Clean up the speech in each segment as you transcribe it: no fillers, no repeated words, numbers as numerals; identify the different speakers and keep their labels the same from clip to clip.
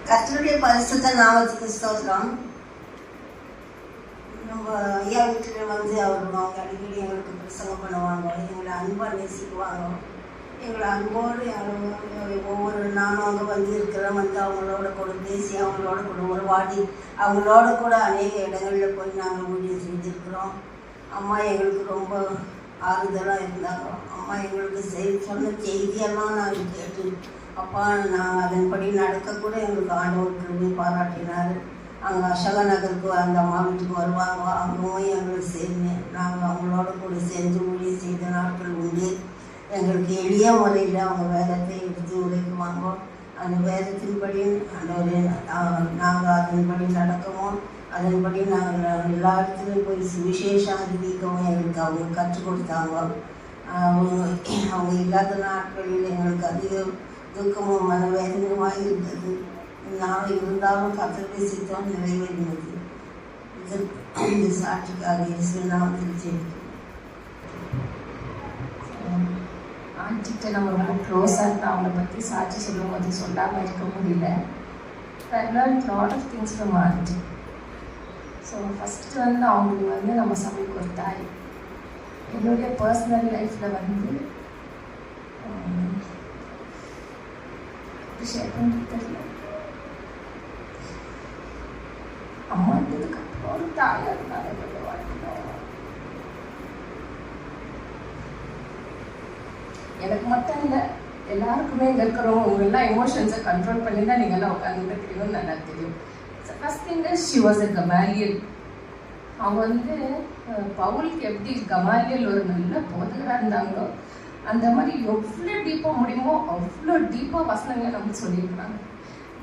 Speaker 1: கர்த்தருடைய பரிசுத்த நாமத்துக்கு ஸ்தோத்திரம். நம்ம ஐயா வீட்டில் அவங்க அடிக்கடி எங்களுக்கு பிரசங்கம் பண்ணுவாங்க. எங்களை அன்பாக நேசிக்குவாங்க. எங்களை அன்போடு ஒவ்வொரு நானும் அங்கே இருக்கிறேன். அவங்களோட கூட பேசி அவங்களோட கூட உருவாடி அவங்களோட கூட அநேக இடங்களில் போய் நாங்கள் ஊழியம் செஞ்சுருக்கிறோம். அம்மா எங்களுக்கு ரொம்ப ஆறுதலாக இருந்தாங்க. அம்மா எங்களுக்கு சொன்ன செய்தியெல்லாம் நாங்கள் கேட்டு அப்பா நாங்கள் அதன்படி நடக்கக்கூட எங்களுக்கு ஆண்டவருக்கு பாராட்டினார். அங்கே அசோக நகருக்கு அந்த அம்மா வீட்டுக்கு வருவாங்க. அங்கேயும் எங்களுக்கு சேர்ந்து நாங்கள் அவங்களோட கூட சேர்ந்து ஊழியம் செய்த நாட்கள் உண்டு. எங்களுக்கு எளிய முறையில் அவங்க வேதத்தை எடுத்து உரைக்குவாங்க. அந்த வேதத்தின்படி நாங்கள் அதன்படி நடக்கவும் அதன்படி நாங்கள் எல்லா இடத்துலையும் போய் சுவிசேஷம் அறிவிக்கவும் எங்களுக்கு அவங்க கற்றுக் கொடுத்தாங்க. அவங்க இல்லாத நாட்களில் எங்களுக்கு அதிக துக்கமும் மனவேதனையுமாக இருந்தது. நான் இருந்தாலும் கர்த்தருடைய சித்தம் நிறைவேறினது. இது சாட்சிக்காக இயேசு நாமத்தில் ஜெபிக்கிறேன்.
Speaker 2: ஆண்டிகிட்ட நம்ம ரொம்ப க்ளோஸாக இருந்தால் அவங்கள பற்றி சாட்சி சொல்லும் போது சொல்லாமல் இருக்க முடியல. I learn lot of things from aunty. So first அவங்களுக்கு நம்ம சபைக்கு ஒரு தாய். என்னுடைய பர்சனல் லைஃப்பில் ஷேர் பண்ணுறது தெரியல. அம்மா இருந்ததுக்கு அப்புறம் ஒரு தாயாக இருந்தாங்க. எனக்கு மட்டும் இல்லை, எல்லாருக்குமே இங்கே இருக்கிறவங்க உங்களெல்லாம் எமோஷன்ஸை கண்ட்ரோல் பண்ணி தான் நீங்கள்லாம் உட்காந்துட்டு தெரியும்னு நல்லா தெரியும். First thing is she was a கமாலியல். அவங்க பவுலுக்கு எப்படி கமாலியல் ஒரு நல்ல போதகராக இருந்தாங்களோ அந்த மாதிரி எவ்வளோ டீப்பாக முடியுமோ அவ்வளோ டீப்பாக வசனங்களை நமக்கு சொல்லியிருக்கிறாங்க.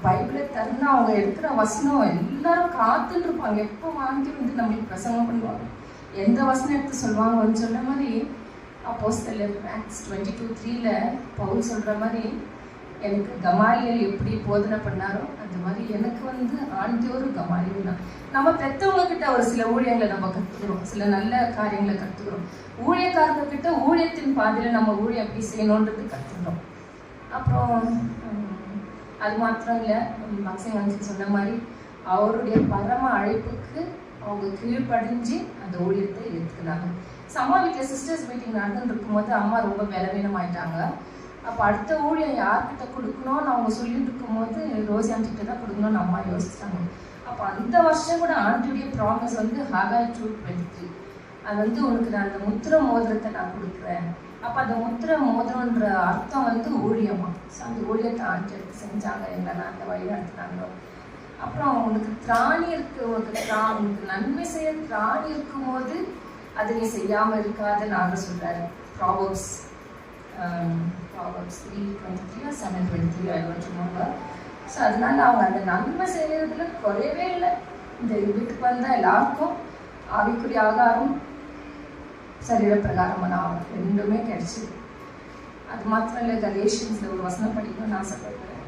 Speaker 2: பைபிளை திறந்து அவங்க எடுக்கிற வசனம் எல்லாரும் காத்துன்னு இருப்பாங்க. எப்போ வாங்கி நம்மளுக்கு பிரசங்கம் பண்ணுவாங்க, எந்த வசனம் எடுத்து சொல்லுவாங்கன்னு சொன்ன மாதிரி அப்போஸ்தலர் ஆக்ட்ஸ் 22:3 பவுல் சொல்கிற மாதிரி எனக்கு கமாலியல் எப்படி போதனை பண்ணாரோ அந்த மாதிரி எனக்கு ஆண்டியோரு கமாலியல் தான். நம்ம பெற்றவங்கக்கிட்ட ஒரு சில ஊழியங்களை நம்ம கற்றுக்கிறோம், சில நல்ல காரியங்களை கற்றுக்கிறோம். ஊழியக்காரங்கக்கிட்ட ஊழியத்தின் பாதையில் நம்ம ஊழியம் எப்படி செய்யணுன்றது கற்றுக்கிறோம். அப்புறம் அது மாத்திரம் இல்லை, மக்சிங் சொன்ன மாதிரி அவருடைய பரம அழைப்புக்கு அவங்க கீழ்ப்படிஞ்சு அந்த ஊழியத்தை ஏற்றுக்கிறாங்க. அம்மா வீட்டில் சிஸ்டர்ஸ் மீட்டிங் நடந்துன்னு இருக்கும்போது அம்மா ரொம்ப பலவீனமாயிட்டாங்க. அப்போ அடுத்த ஊழியம் யார்கிட்ட கொடுக்கணும்னு அவங்க சொல்லிட்டு இருக்கும்போது ரோசி ஆண்டிகிட்ட தான் கொடுக்கணும்னு அம்மா யோசிச்சாங்க. அப்போ அந்த வருஷம் கூட ஆண்டியுடைய ப்ராமிஸ் ஹாகாய் 2:23 அது உனக்கு நான் அந்த முத்திர மோதிரத்தை நான் கொடுக்குறேன். அப்போ அந்த முத்திர மோதிரன்ற அர்த்தம் ஊழியமா. ஸோ அந்த ஊழியத்தை ஆண்டி எடுத்து செஞ்சாங்க, எங்களை அந்த வழி நடத்தினாங்க. அப்புறம் உனக்கு திராணி இருக்கு, உனக்கு நன்மை செய்ய திராணி இருக்கும்போது அதை நீ செய்யாமல் இருக்காது நாங்கள் சொல்கிறாரு. ப்ராவர்ப்ஸ் 3:23 7:23 சொல்லுவாங்க. ஸோ அதனால அவங்க அந்த நன்மை செய்யறதுல குறையவே இல்லை. இந்த வீட்டுக்கு வந்தால் எல்லாருக்கும் ஆவிக்குரிய ஆகாரம் சரீர பிரகாரமான ஆகும் ரெண்டுமே கிடைச்சிது. அது மாத்திரம் இல்லை, கலேஷியன்ஸில் ஒரு வசனம் படிக்கணும்னு ஆசைப்படுறேன்.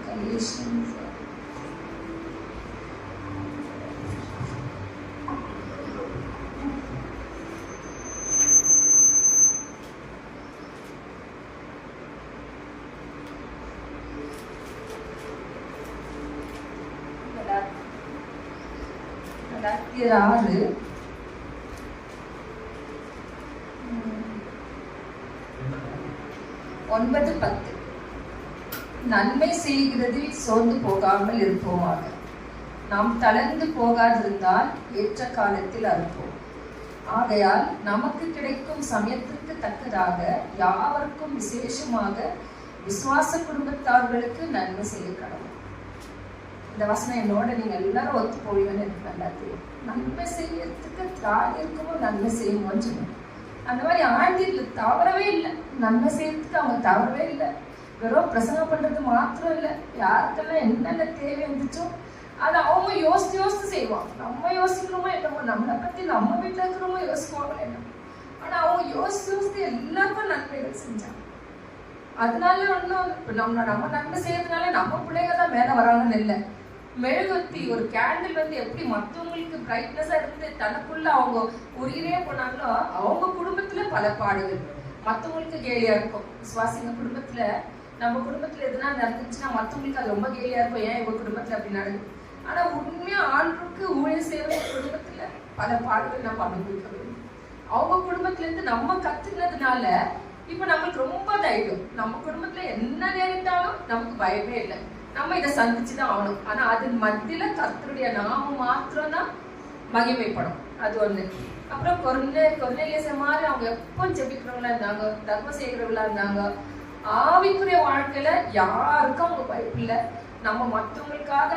Speaker 2: கலேஷியன்ஸ் Galatia 6:9-10 நன்மை செய்கிறதில் சோர்ந்து போகாமல் இருப்போமாக. நாம் தளர்ந்து போகாதிருந்தால் ஏற்ற காலத்தில் அறுப்போம். ஆகையால் நமக்கு கிடைக்கும் சமயத்திற்கு தக்கதாக யாவருக்கும் விசேஷமாக விசுவாச குடும்பத்தார்களுக்கு நன்மை செய்ய கடவுள். இந்த வசனம் என்னோட நீங்க எல்லாரும் ஒத்து போவீங்கன்னு எனக்கு நல்லா தெரியும். நன்மை செய்யறதுக்கு திராணி இருக்குமோ நன்மை செய்யுமோன்னு சொல்லுவாங்க. அந்த மாதிரி ஆண்டியில் தவறவே இல்லை, நன்மை செய்யறதுக்கு அவங்க தவறவே இல்லை. வெறும் பிரசங்கம் பண்றது மாத்திரம் இல்லை, யாருக்கெல்லாம் என்னென்ன தேவை இருந்துச்சோ அதை அவங்க யோசித்து செய்வாங்க. நம்ம யோசிக்கிறோமோ என்னமோ, நம்மளை பத்தி நம்ம வீட்டில் இருக்கிறோமோ யோசிக்குவாங்க என்ன, ஆனா அவங்க யோசித்து எல்லாருக்கும் நன்மைகள் செஞ்சாங்க. அதனால ஒன்றும் இப்போ நம்ம நன்மை செய்யறதுனால நம்ம பிள்ளைங்க தான் மேலே வராங்கன்னு இல்லை. மெழுகுவர்த்தி ஒரு கேண்டில் எப்படி மற்றவங்களுக்கு பிரைட்னஸா இருந்து தனக்குள்ள அவங்க உயிரே போனாங்களோ அவங்க குடும்பத்துல பல பாடுகள், மற்றவங்களுக்கு கேலியா இருக்கும். சுவாசிங்க குடும்பத்துல, நம்ம குடும்பத்துல எதுனா நடந்துச்சுன்னா மற்றவங்களுக்கு அது ரொம்ப கேலியா இருக்கும். ஏன் இவங்க குடும்பத்துல அப்படி நடக்குது? ஆனா உண்மையா ஆண்டுக்கு ஊழியம் செய்யற குடும்பத்துல பல பாடுகள் நம்ம அனுபவிக்க வேண்டும். அவங்க குடும்பத்துல இருந்து நம்ம கத்துனதுனால இப்ப நம்மளுக்கு ரொம்ப தைரியம். நம்ம குடும்பத்துல என்ன நேரிட்டாலும் நமக்கு பயமே இல்லை. நம்ம இதை சந்திச்சுதான் ஆகணும். ஆனா அது மத்தியில கர்த்தருடைய நாமம் மாத்திரம் தான் மகிமைப்படும். அது ஒண்ணு. அப்புறம் கொர்நேலியஸ் மாதிரி அவங்க எப்போ ஜெபிக்கிறவங்களா இருந்தாங்க, தர்மம் செய்கிறவங்களா இருந்தாங்க. ஆவிக்குரிய வாழ்க்கையில யாருக்கும் அவங்க பயப்பு இல்லை. நம்ம மற்றவங்களுக்காக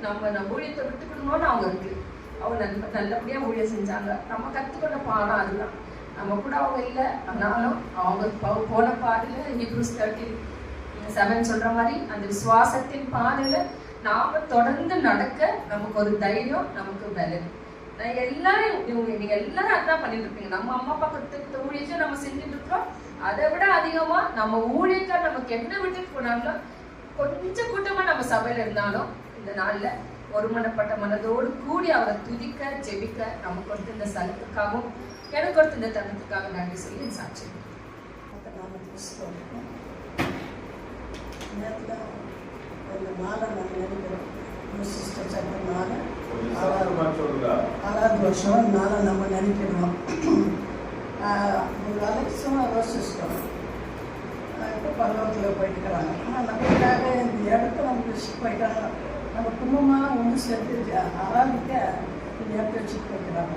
Speaker 2: நம்ம ஊழியத்தை விட்டு கொடுக்கணும்னு அவங்க இருக்கு. அவங்க நல்லபடியா ஊழியம் செஞ்சாங்க. நம்ம கத்துக்கொண்ட பாடம் அதுதான். நம்ம கூட அவங்க இல்லை, ஆனாலும் அவங்க போன பாதையில ஹீப்ரூஸ் 13:7 சொல்ற மாதிரி அந்த விசுவாசத்தின் பாதையில நாம தொடர்ந்து நடக்க நமக்கு ஒரு தைரியம், நமக்கு பலன். நான் எல்லாரும் நீங்க எல்லாரும் அதான் பண்ணிட்டு இருப்பீங்க. நம்ம அம்மா அப்பா கத்துக்கிட்ட ஊழியத்தை நம்ம செஞ்சுட்டு இருக்கிறோம். அதை விட அதிகமா நம்ம ஊழியக்கார் நமக்கு என்ன விட்டுட்டு போனாங்களோ, கொஞ்சம் கூட்டமா நம்ம சபையில இருந்தாலும் இந்த நாள்ல ஒருமனப்பட்ட மனதோடு கூடி அவரை துதிக்க ஜெபிக்க நமக்கு கொடுத்த இந்த சலத்துக்காகவும் எனக்கு கொடுத்த இந்த தருணத்துக்காக நன்றி சொல்லி சாட்சி.
Speaker 1: ஆறாவது வருஷம் நாளை நம்ம நினைக்கிறோம். அலெக்ஸும் ரோசிஸ்டும் இப்போ பல்லவத்தில் போயிட்டுக்கிறாங்க. ஆனால் நமக்காக இந்த இடத்த நம்ம வச்சுட்டு போயிட்டாங்க. நம்ம குடும்பமாக ஒன்று சேர்த்து ஆராதிக்க இந்த இடத்த வச்சுட்டு போய்க்கிறாங்க.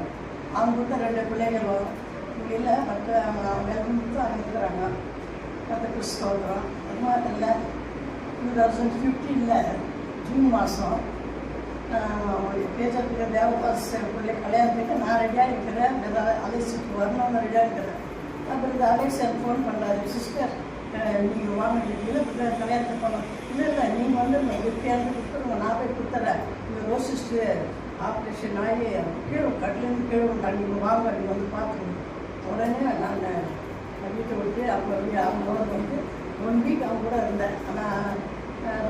Speaker 1: அவங்க கிட்ட 2 பிள்ளைங்களும் இங்கே இல்லை, மற்ற அவங்க மட்டும் அங்கே இருக்கிறாங்க. மற்ற கிறிஸ்தவம் அது மாதிரி இல்லை. 2015 ஜூன் மாதம் பேசுறதுக்கு தேவதாஸ் பிள்ளை கல்யாணத்துக்கு நான் ரெடியாக இருக்கிறேன். அலெக்ஸுக்கு வரணும்னு ரெடியாக இருக்கிறேன். அப்புறம் இந்த அலெக்ஸ் எனக்கு ஃபோன் பண்ணுறாரு, சிஸ்டர் நீங்கள் வாங்க இல்லை கல்யாணத்துக்கு போகணும். இல்லை நீங்கள் வந்து எப்படியாவது கொடுத்துருங்க, நான் போய் கொடுத்துட்றேன். இந்த ரோசிஸ்ட்டு ஆப்ரேஷன் ஆகி கீழே கட்டிலேருந்து கீழே நீங்கள் வாங்க, நீங்கள் வந்து பார்த்துக்கணும். உடனே நான் வீட்டை விட்டு அவங்களோட வந்து 1 வீக் அவங்க கூட இருந்தேன். ஆனால்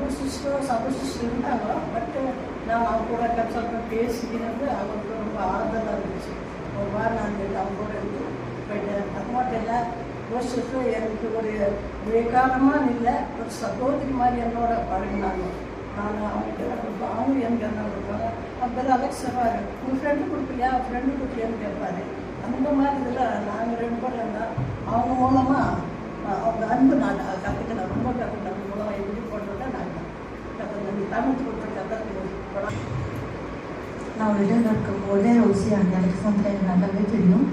Speaker 1: ரோசிஸ்டோ சபசிஸ்டோ இருந்தாங்களோ, பட்டு நான் அவங்க கூட கன்சல்ட் பேசிக்கிறது அவங்களுக்கு ரொம்ப ஆறுதலாக இருந்துச்சு. ஒரு வாரம் நான் அவங்க கூட இருந்து போயிட்டேன். அது மட்டும் இல்லை, ரோசிஸ்டோ எனக்கு ஒரு விவேகானமாக இல்லை, ஒரு சகோதரி மாதிரி என்னோட பழகினாங்க. நான் அவங்களுக்கு அவங்க எனக்கு என்ன கொடுப்பாங்க. அப்புறம் அலெக்ஸ் சொல்லுவார், உங்கள் ஃப்ரெண்டு கொடுப்பியா ஃப்ரெண்டு கொடுப்பியான்னு கேட்பாரு. அந்த மாதிரி இதில் நாங்கள் 2 பேர் இருந்தால் அவங்க மூலமாக அவங்க அன்பு நான் கற்றுக்கினேன், ரொம்ப கற்றுக்கினேன். அது மூலமாக எப்படி போடுறதா நாங்கள் கற்றுக்கினேன். தமிழ் கொடுத்த கற்றுக்கினேன்.
Speaker 3: நான் வெளியில் இருக்கும்போதே ரோசி அந்த அலெக்சாந்தில் எனக்கு நல்லாவே தெரியும்.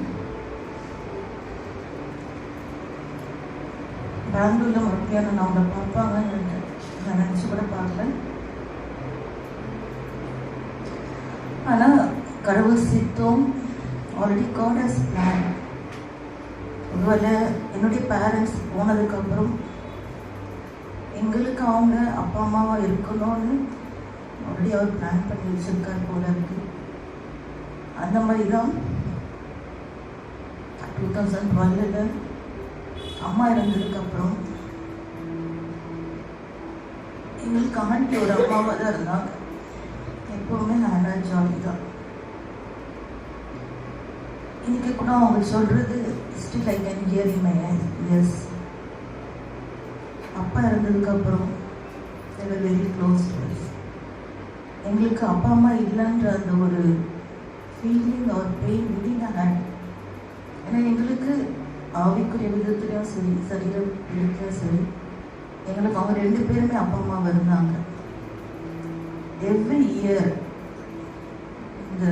Speaker 3: பெங்களூரில் மறுபடியும் நான் அவங்களை பார்ப்பாங்கன்னு நான் நினச்சி கூட பார்க்கல. ஆனால் கடவுள் சித்தம் ஆல்ரெடி காட் ஹஸ் பிளான். ஒருவேளை என்னுடைய பேரண்ட்ஸ் போனதுக்கப்புறம் எங்களுக்கு அவங்க அப்பா அம்மாவாக இருக்கணும்னு ஆல்ரெடி அவர் பிளான் பண்ணி வச்சுருக்கார் போல இருக்கு. அந்த மாதிரி தான் 2012 அம்மா இறந்ததுக்கப்புறம் எங்களுக்கு ஆண்டி ஒரு அம்மாவாக தான் இருந்தாங்க. எப்போவுமே ஹேனா ஜாலி தான். இன்னைக்கு கூட அவங்க சொல்கிறது still I can here in my years. அப்பா இறந்ததுக்கப்புறம் they were very close to us. எங்களுக்கு அப்பா அம்மா இல்லைன்ற அந்த ஒரு ஃபீலிங் ஒரு பெயின் விதின் ஹேண்ட். ஏன்னா எங்களுக்கு ஆவிக்குரிய விதத்துலையும் சரி, சரீர விதத்துலையும் சரி, எங்களுக்கு அவங்க 2 பேருமே அப்பா அம்மா இருந்தாங்க. எவ்ரி இயர் இந்த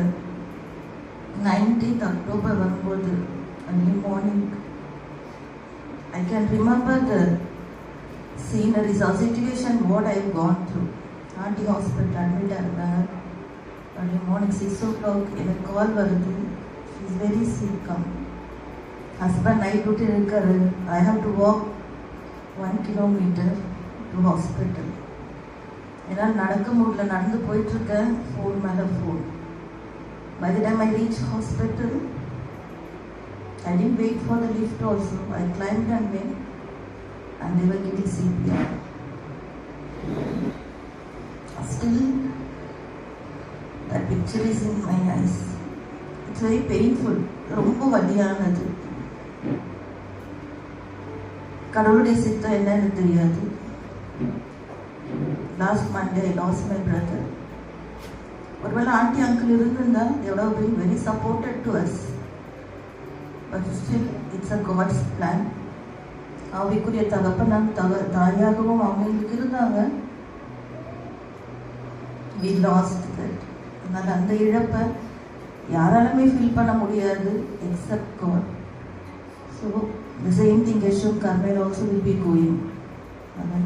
Speaker 3: 19th October வரும்போது early morning I can remember the sceneries or situation what I have gone through. Aunty hospital admit ஆனாங்க. early morning 6 o'clock எனக்கு கால் வருது, she is very sick. Husband night duty இருக்காரு. I have to walk 1 kilometer to hospital. என்னால் நடக்க முடியல, நடந்து போயிட்டுருக்கேன். Phone மேலே phone. By the time I reached hospital, I didn't wait for the lift also. I climbed and went, and they were getting CPR. Still, that picture is in my eyes. It's very painful. ரொம்ப வலியானது. கடவுளுடைய சித்தம் என்னன்னு தெரியாது. Last Monday I last my brother. ஒருவேளை aunty uncle இருந்திருந்தா they would have been very supported to us, but still it's a God's plan. ஆவிக்குரிய தகப்பனாம் தாயாகவும் அவங்களுக்கு இருந்தாங்க. we lost that. அதனால் அந்த இழப்பை யாராலுமே ஃபீல் பண்ண முடியாது except God. So the same thing Yeshua Carmel also will be going. Amen.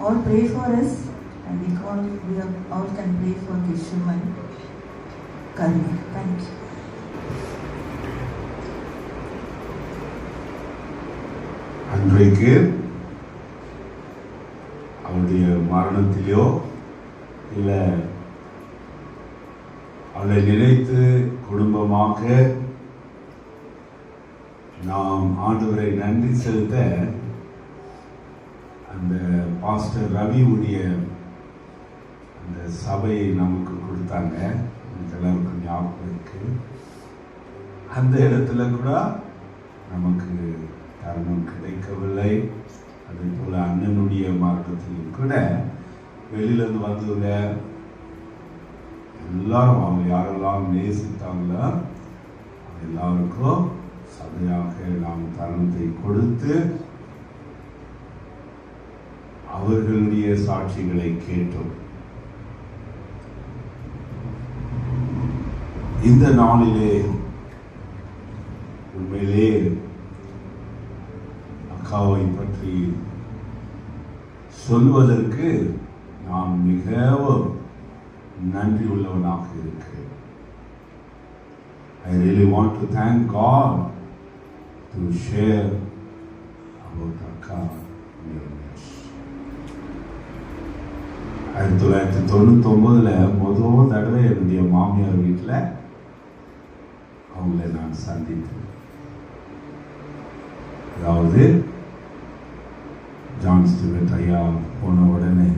Speaker 3: All pray for us, and we all can pray for Yeshua and Carmel. Thank you.
Speaker 4: அன்றைக்கு அவருடைய மரணத்திலோ இல்லை அவளை நினைத்து குடும்பமாக நாம் ஆண்டவரை நன்றி செலுத்த அந்த பாஸ்டர் ரவியுடைய அந்த சபையை நமக்கு கொடுத்தாங்க. எல்லாருக்கும் ஞாபகம் இருக்கு. அந்த இடத்துல கூட நமக்கு தருணம் கிடைக்கவில்லை. அதே போல அண்ணனுடைய மரணத்திலும் கூட வெளியிலிருந்து வந்தவங்க எல்லாரும் அவங்க யாரெல்லாம் நேசித்தாங்களோ எல்லாருக்கும் சபையாக நாம் தருணத்தை கொடுத்து அவர்களுடைய சாட்சிகளை கேட்டோம். இந்த நாளிலே உண்மையிலே அக்காவை பற்றி சொல்வதற்கு நான் மிகவும் நன்றி உள்ளவனாக இருக்கிறேன். I really want to thank God to share about Akka Neeraj. 1999 முதல் தடவை என்னுடைய மாமியார் வீட்டில் அவங்களை நான் சந்தித்தேன். அதாவது ஜான் ஸ்டீவர்ட் ஐயா போன உடனே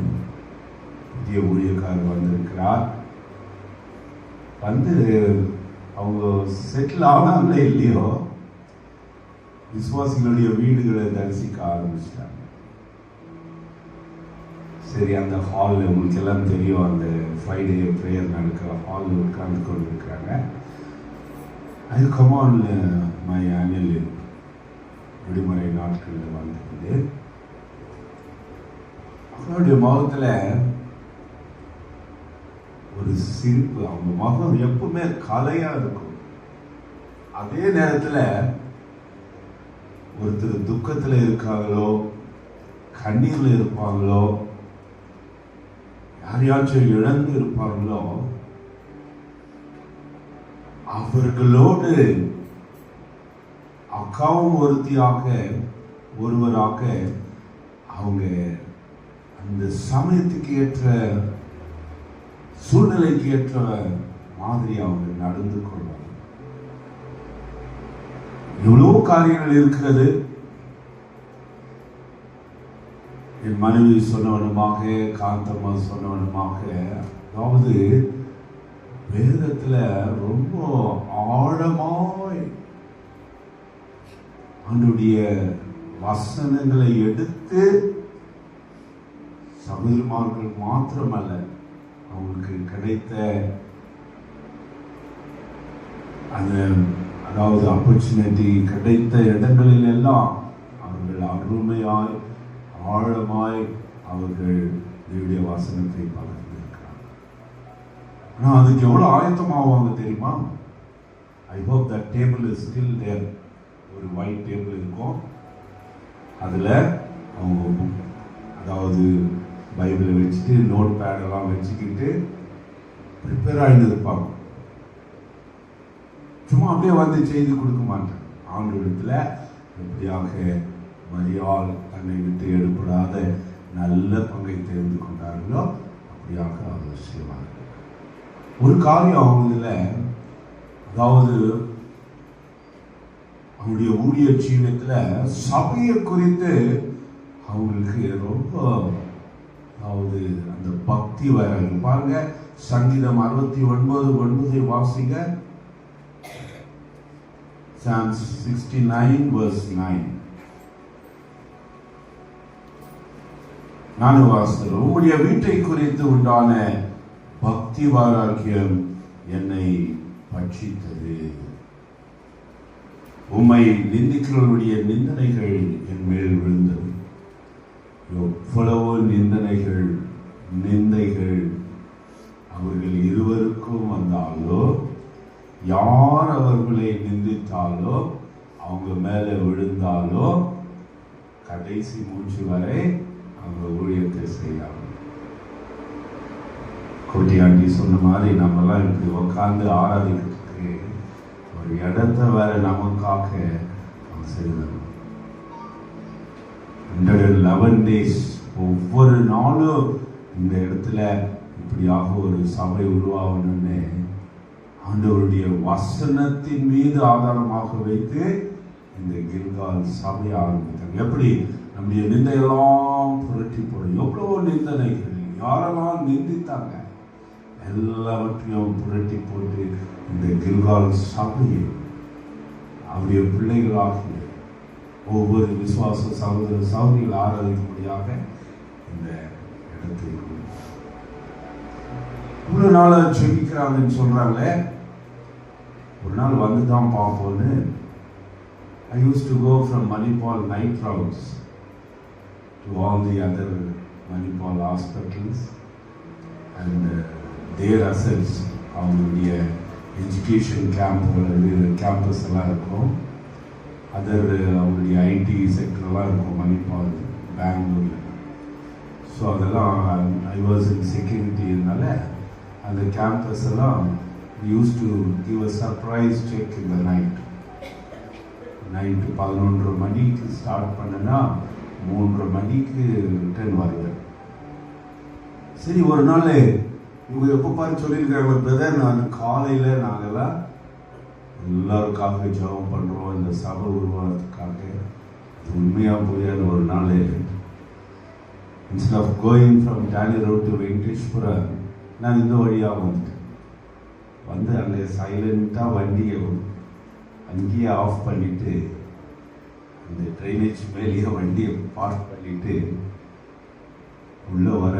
Speaker 4: புதிய ஊழியக்காரர் வந்திருக்கிறார். வந்து அவங்க செட்டில் ஆனாங்களே இல்லையோ விசுவாசிகளுடைய வீடுகளை தரிசிக்க ஆரம்பிச்சிட்டாங்க. சரி, அந்த ஹாலில் உங்களுக்கு எல்லாம் தெரியும், அந்த ஃப்ரைடே ப்ரேயர் நடக்கிற ஹாலில் உட்கார்ந்து கொண்டு இருக்கிறாங்க. I come on my annual விடுமுறை நாட்களில் வந்தது. அவங்களுடைய முகத்தில் ஒரு சிரிப்பு, அவங்க முகம் எப்பவுமே கலையா இருக்கும். அதே நேரத்தில் ஒருத்தர் துக்கத்தில் இருக்காங்களோ கண்ணீர்ல இருப்பாங்களோ யாரையாச்சும் இழந்து இருப்பாங்களோ அவர்களோடு அக்காவும் ஒருவராக அவங்க அந்த சமயத்துக்கு ஏற்ற சூழ்நிலைக்கு ஏற்ற மாதிரி அவங்க நடந்து கொள்வாங்க. எவ்வளவு காரியங்கள் இருக்கிறது. என் மனைவி சொன்னவனுமாக, காந்தம்மா சொன்னவனுமாக, அதாவது வேதத்துல ரொம்ப ஆழமாய் அவனுடைய வசனங்களை எடுத்து சகோதரமார்கள் மாத்திரமல்ல அவங்களுக்கு கிடைத்த அந்த அதாவது ஆப்பர்ச்சுனிட்டி கிடைத்த இடங்களில் எல்லாம் அவர்கள் அருமையாய் ஆழமாய் அவர்கள் தேவனுடைய வசனத்தை பகிர்ந்திருக்கிறார். ஆனால் அதுக்கு எவ்வளோ ஆயத்தமாவாங்க தெரியுமா? I hope that table is still there. ஒரு ஒயிட் டேபிள் இருக்கும், அதில் அவங்க அதாவது பைபிளை வச்சுட்டு நோட் பேடெல்லாம் வச்சுக்கிட்டு ப்ரிப்பேர் ஆகியிருப்பாங்க. சும்மா அப்படியே வந்து செய்தி கொடுக்க மாட்டேன். ஆண்டவரிடத்துல எப்படியாக மரியாள் தன்னை விட்டு எடுப்படாத நல்ல பங்கை தெரிந்து கொண்டார்களோ அப்படியாக அவர் செய்வார்கள். ஒரு காரியம் அவங்கள, அதாவது அவங்களுடைய ஊழிய ஜீவியத்தில் சபையை குறித்து அவங்களுக்கு ரொம்ப அதாவது அந்த பக்தி வராங்க. பாருங்க, சங்கீதம் 69:9 வாசிங்க. Psalms 69 verse 9. நானும் வாசிக்கிறேன். உம்முடைய வீட்டை குறித்து உண்டான பக்தி வாராக்கியம் என்னை பட்சித்தது. உம்மை நிந்திக்கிறவருடைய நிந்தனைகள் என் மேல் விழுந்தது. எவ்வளவு நிந்தனைகள் நிந்தைகள் அவர்கள் இருவருக்கும் வந்தாலோ, யார் அவர்களை நிந்தித்தாலோ, அவங்க மேல விழுந்தாலோ, கடைசி மூச்சு வரை அவங்க ஊழியத்தை செய்யலாம். கோட்டியாண்டி சொன்ன மாதிரி நம்மலாம் இப்படி உட்கார்ந்து ஆராதிக்கிறதுக்கு ஒரு இடத்த வேற நமக்காக செய்யணும். 111 days ஒவ்வொரு நாளும் இந்த இடத்துல இப்படியாக ஒரு சபை உருவாகணும்னு ஆண்டவருடைய வசனத்தின் மீது ஆதாரமாக வைத்து இந்த கில்கால் சபை ஆரம்பித்தாங்க. எப்படி நம்முடைய நிந்தையெல்லாம் புரட்டி போடும். எவ்வளோ நிந்தனைகள், யாரெல்லாம் நிந்தித்தாங்க எல்லாவற்றையும் புரட்டி போட்டு இந்த கில்கால் சபையை அவருடைய பிள்ளைகளாகிய ஒவ்வொரு விசுவாச சகோதர சகோதரிகள் ஆராதிக்கும்படியாக இந்த இடத்தை ஒரு நாள் செபிக்கிறாங்கன்னு சொல்றாங்களே. ஒரு நாள் வந்து தான் பார்ப்போன்னு I used to go from Manipal night rounds to all the other Manipal hospitals and their assets. அவங்களுடைய எஜுகேஷன் கேம்பஸ் எல்லாம் இருக்கும். அதர் அவங்களுடைய ஐடி செக்டர்லாம் இருக்கும் மணிப்பால் பெங்களூரில். ஸோ அதெல்லாம் ஐ வாஸ் இன் செக்யூரிட்டினால அந்த கேம்பஸ் எல்லாம் use to give a surprise check in the night 11 மணிக்கு ஸ்டார்ட் பண்ணனா 3 மணிக்கு ரிட்டர்ன் வருவேன். சரி, ஒரு நாள் இவங்க எப்போ பாரு சொல்லியிருக்காங்க, பிரதர் நான் காலையில் நாங்கள்லாம் எல்லாருக்காக ஜெபம் பண்ணுறோம் இந்த சபை உருவாகிறதுக்காக. உண்மையாக போயால் ஒரு நாள் instead of going from Dolly road to Venkateswaram நான் இந்த வழியாக வந்து அங்கே சைலண்ட்டாக வண்டியை அங்கேயே ஆஃப் பண்ணிவிட்டு அந்த ட்ரைனேஜ் மேலேயே வண்டியை பார்க் பண்ணிவிட்டு உள்ளே வர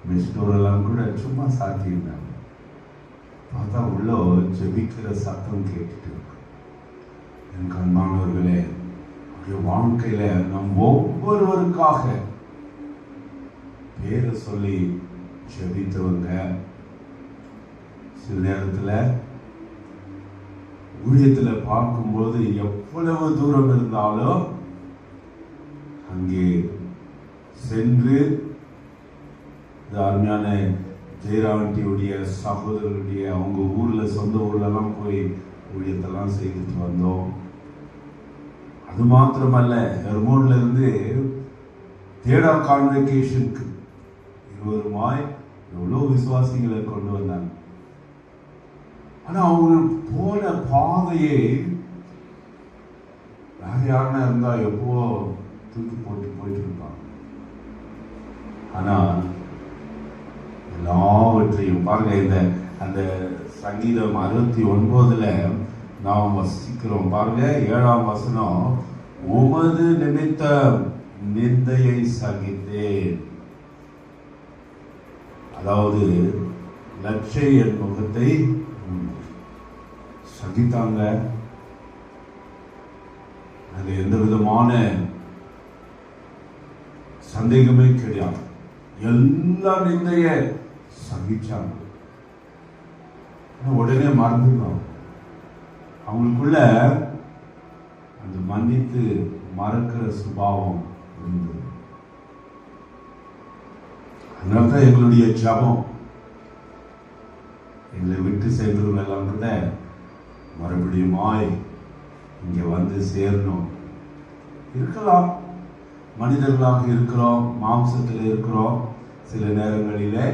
Speaker 4: மெஸ்டோரெல்லாம் கூட சும்மா சாத்தியிருந்தாங்க. பார்த்தா உள்ள ஜெபிக்கிற சத்தம் கேட்டுட்டு எனக்கு அன்பானவர்களே, வாழ்க்கையில நம் ஒவ்வொருவருக்காக பேரை சொல்லி ஜெபித்தவங்க சில நேரத்தில் ஊழியத்தில் பார்க்கும்போது எவ்வளவு தூரம் இருந்தாலும் அங்கே சென்று அருமையான ஜெயராவண்டியுடைய சகோதரருடைய அவங்க ஊரில் சொந்த ஊர்லலாம் போய் ஊழியத்தெல்லாம் செய்துட்டு வந்தோம். அது மாத்திரமல்ல, ஹெர்மோன்ல இருந்து தேடா கான்வெகேஷனுக்கு இருவருமாய் எவ்வளோ விசுவாசிகளை கொண்டு வந்தாங்க. ஆனால் அவங்க போன பாதையை வேற யாருன்னா இருந்தால் எப்போ தூக்கி போயிட்டு இருப்பாங்க. ஆனால் எல்லாவற்றையும் பாருங்க, இந்த அந்த சங்கீதம் 69 நாம் வசிக்கிறோம் பாருங்க. 7ஆம் வசனம், உமது நிமித்தம் நிந்தையை சகித்தேன். அதாவது லட்சை என் முகத்தை சகித்தாங்க. அது எந்த விதமான சந்தேகமே கிடையாது. எல்லா நிந்தைய சகிச்சாங்க. உடனே மறந்துடும். அவங்களுக்குள்ள அந்த மன்னித்து மறக்கிற சுபாவம் இருந்தது. அதனால்தான் எங்களுடைய ஜபம் எங்களை விட்டு சென்றவங்க எல்லாம் கூட மறுபடியுமாய் இங்க வந்து சேரணும். இருக்கலாம், மனிதர்களாக இருக்கிறோம், மாம்சத்தில் இருக்கிறோம், சில நேரங்களிலே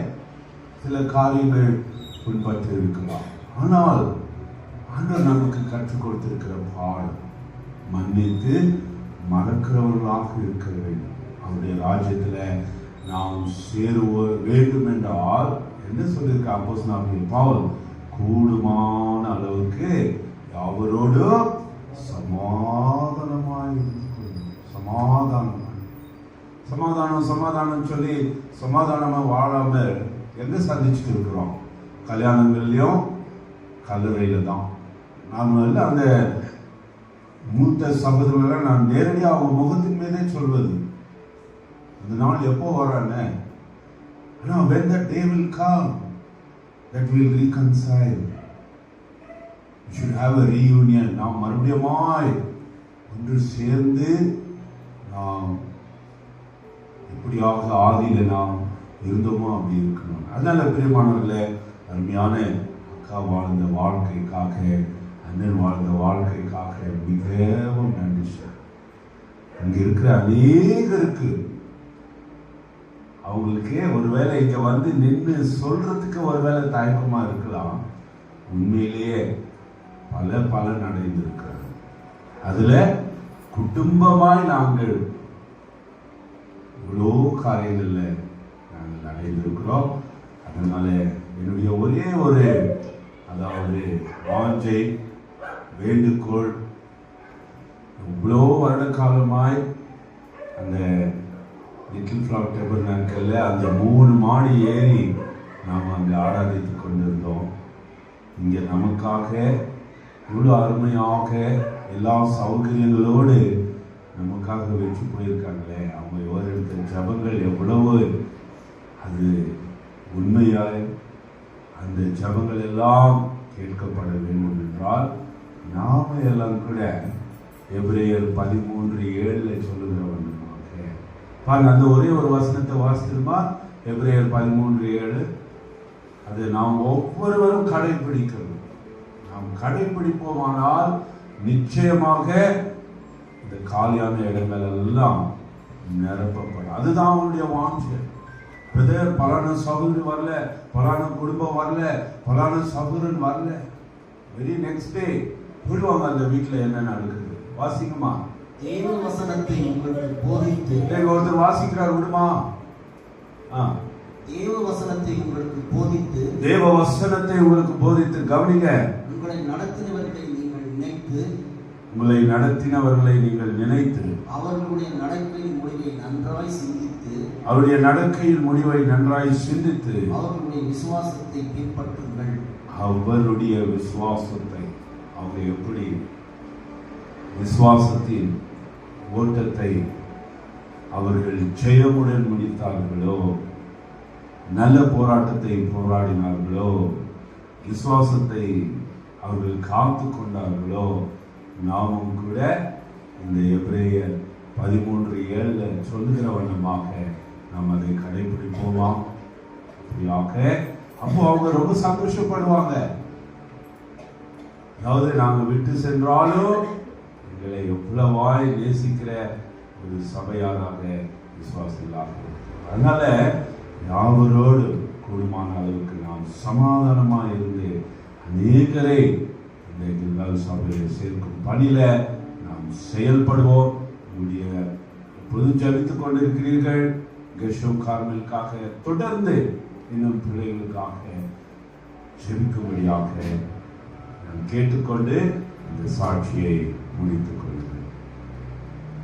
Speaker 4: சில காரியங்கள் பின்பற்றி இருக்கலாம். ஆனால் ஆண்டவர் நமக்கு கற்றுக் கொடுத்திருக்கிற பாடம் மன்னித்து மறக்கிறவர்களாக இருக்க வேண்டும். அவருடைய ராஜ்யத்தில் நாம் சேருவ வேண்டும் என்றால் என்ன சொல்லியிருக்க அப்போஸ்தலனாகிய பவுல், கூடுமான அளவுக்கு அவரோடு சமாதானமாய் சமாதானம் சமாதானம் சொல்லி சமாதானமா வாழாம எங்க சந்திச்சுட்டு இருக்கிறோம்? கல்யாணங்கள்லயும் கல்லறையில தான். நாம எல்லாம் அந்த மூத்த சகோதரர்கள் நான் நேரடியாக அவங்க முகத்தின் மீதே சொல்வது, அந்த நாள் எப்போ வராங்க? when that day will come that will reconcile, we should have a reunion. நாம் மறுபடியுமாய் ஒன்று சேர்ந்து நாம் எப்படியாக ஆதியில நாம் இருந்தோமோ அப்படி இருக்கணும். அதனால பிரியமானவர்களே, அருமையான அக்கா வாழ்ந்த வாழ்க்கைக்காக, அண்ணன் வாழ்ந்த வாழ்க்கைக்காக மிகவும் நன்றி சார். இங்க இருக்கிற அநேகருக்கு அவங்களுக்கே ஒருவேளை இங்க வந்து நின்று சொல்றதுக்கு ஒருவேளை தயக்கமா இருக்கலாம். உண்மையிலேயே பல பலன் அடைந்திருக்கிறார். அதுல குடும்பமாய் நாங்கள் இவ்வளோ காரியங்கள்ல நாங்கள் அடைந்திருக்கிறோம். அதனால என்னுடைய ஒரே ஒரு வாஞ்சை, வேண்டுகோள், இவ்வளோ வருட காலமாய் அந்த லிட்டில் ஃப்ளவர் டேபர்நாக்கிள்ல அந்த 3 மாடி ஏறி நாம் அங்கே ஆராதித்து கொண்டிருந்தோம். இங்கே நமக்காக இவ்வளோ அருமையாக எல்லா சௌகரியங்களோடு நமக்காக வெற்றி போயிருக்காங்களே, அவங்க ஓரெடுத்த ஜபங்கள் எவ்வளவு அது உண்மையாய் அந்த ஜபங்கள் எல்லாம் கேட்கப்பட வேண்டும் என்றால் நாம எல்லாம் கூட எபிரேயர் 13:7 சொல்லுகிறவன் பாருங்க. அந்த ஒரே ஒரு வசனத்தை வாசித்திருமா? எபிரேயர் 13:7. அது நாம் ஒவ்வொருவரும் கடைபிடிக்கணும். நாம் கடைபிடிப்போமானால் நிச்சயமாக இந்த காலியான இடங்கள் எல்லாம் நிரப்பப்படும். அதுதான் அவனுடைய வாஞ்சை. பிரதர் பலான சகோதரி வரல, பலான குடும்பம் வரல, பலான சகோதரன் வரல, வெரி நெக்ஸ்ட் டே போயிடுவாங்க. அந்த வீட்டில் என்ன நடக்குது வாசிக்குமா?
Speaker 5: தேவ வசனத்தை உங்களுக்கு போதித்து,
Speaker 4: ஒருத்தர் வாசிக்கிறார் விடுமா?
Speaker 5: தேவ வசனத்தை உங்களுக்கு போதித்து,
Speaker 4: தேவ வசனத்தை உங்களுக்கு போதித்து, கவனிங்க,
Speaker 5: உங்களை நடத்தினவர்களை நீங்கள் நினைத்து,
Speaker 4: உங்களை நடத்தினவர்களை நீங்கள் நினைத்து,
Speaker 5: அவர்களுடைய நடக்கையின் முடிவை நன்றாய் சிந்தித்து,
Speaker 4: அவருடைய நடக்கையின் முடிவை நன்றாய் சிந்தித்து,
Speaker 5: அவர்களுடைய விசுவாசத்தை பின்பற்றுங்கள்.
Speaker 4: அவருடைய விசுவாசத்தை, அவங்க எப்படி விசுவாசத்தின் ஓட்டத்தை அவர்கள் ஜெயமுடன் முடித்தார்களோ, நல்ல போராட்டத்தை போராடினார்களோ, விசுவாசத்தை அவர்கள் காத்து கொண்டார்களோ, நாமும் கூட இந்த எபிரேயர் 13:7 சொல்லுகிற வண்ணமாக நாம் அதை கடைபிடிப்போமா? அப்படியாக அப்போ அவங்க ரொம்ப சந்தோஷப்படுவாங்க. அதாவது நாங்கள் விட்டு சென்றாலும் எங்களை எவ்வளவாய் நேசிக்கிற ஒரு சபையாராக விசுவாசிகளாக. அதனால யாவரோடு கூடுமான அளவுக்கு நாம் சமாதானமாக இருந்து அநேகரை இந்த கில்கால் சபையில் சேர்க்கும் பணியில நாம் செயல்படுவோம். உங்களுடைய பொது ஜபித்துக் கொண்டிருக்கிறீர்கள். கெஷோம் கார்மெலுக்காக தொடர்ந்து இன்னும் பிள்ளைகளுக்காக ஜெபிக்கும்படியாக நான் கேட்டுக்கொண்டு இந்த சாட்சியை முடித்துக் கொள்கிறேன்.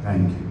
Speaker 4: தேங்க்யூ.